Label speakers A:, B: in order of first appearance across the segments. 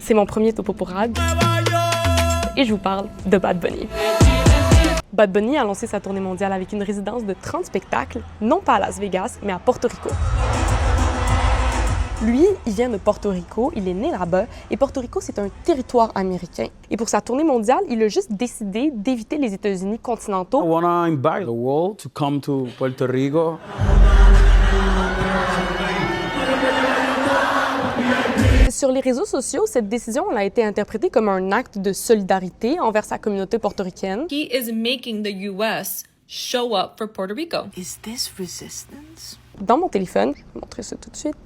A: C'est mon premier topo pour rad. Et je vous parle de Bad Bunny. Bad Bunny a lancé sa tournée mondiale avec une résidence de 30 spectacles, non pas à Las Vegas, mais à Porto Rico. Lui, il vient de Porto Rico, il est né là-bas, et Porto Rico, c'est un territoire américain. Et pour sa tournée mondiale, il a juste décidé d'éviter les États-Unis continentaux.
B: I want to invite the world to come to Puerto Rico.
A: Sur les réseaux sociaux, cette décision a été interprétée comme un acte de solidarité envers sa communauté portoricaine.
C: He is making the U.S. show up for Puerto Rico.
D: Is this resistance?
A: Dans mon téléphone, je vais vous montrer ça tout de suite.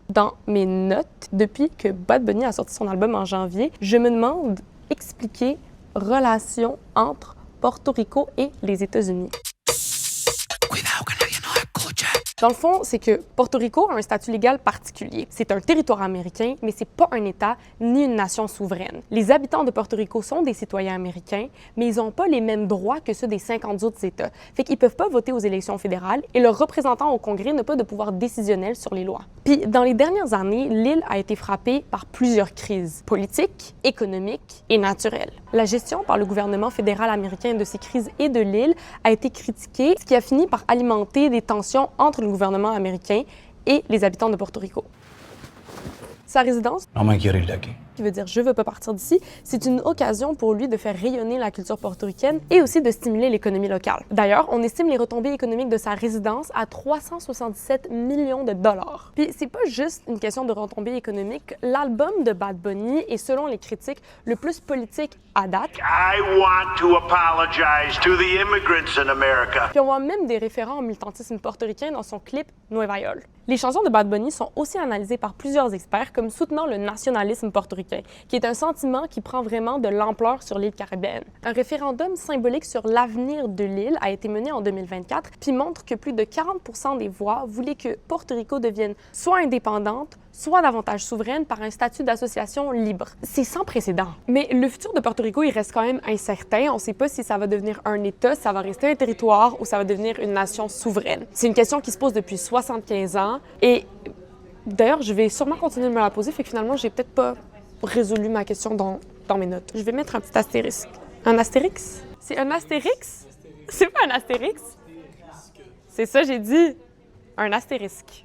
A: Dans mes notes, depuis que Bad Bunny a sorti son album en janvier, je me demande expliquer relation entre Porto Rico et les États-Unis. Dans le fond, c'est que Porto Rico a un statut légal particulier. C'est un territoire américain, mais c'est pas un État ni une nation souveraine. Les habitants de Porto Rico sont des citoyens américains, mais ils n'ont pas les mêmes droits que ceux des 50 autres États. Fait qu'ils peuvent pas voter aux élections fédérales et leurs représentants au Congrès n'ont pas de pouvoir décisionnel sur les lois. Puis, dans les dernières années, l'île a été frappée par plusieurs crises politiques, économiques et naturelles. La gestion par le gouvernement fédéral américain de ces crises et de l'île a été critiquée, ce qui a fini par alimenter des tensions entre le gouvernement américain et les habitants de Porto Rico. Sa résidence, qui veut dire « je veux pas partir d'ici », c'est une occasion pour lui de faire rayonner la culture portoricaine et aussi de stimuler l'économie locale. D'ailleurs, on estime les retombées économiques de sa résidence à 377 millions de dollars. Puis c'est pas juste une question de retombées économiques. L'album de Bad Bunny est, selon les critiques, le plus politique à date.
E: I want to apologize to the immigrants in America.
A: Puis on voit même des référents au militantisme portoricain dans son clip Nueva York. Les chansons de Bad Bunny sont aussi analysées par plusieurs experts comme soutenant le nationalisme portoricain, qui est un sentiment qui prend vraiment de l'ampleur sur l'île caribéenne. Un référendum symbolique sur l'avenir de l'île a été mené en 2024, puis montre que plus de 40% des voix voulaient que Porto Rico devienne soit indépendante, soit davantage souveraine par un statut d'association libre. C'est sans précédent. Mais le futur de Porto Rico, il reste quand même incertain. On ne sait pas si ça va devenir un État, si ça va rester un territoire ou ça va devenir une nation souveraine. C'est une question qui se pose depuis 75 ans et d'ailleurs, je vais sûrement continuer de me la poser, fait que finalement, j'ai peut-être pas résolu ma question dans mes notes. Je vais mettre un petit astérisque. Un astérix? C'est un astérix? C'est pas un astérix? C'est ça, j'ai dit. Un astérisque.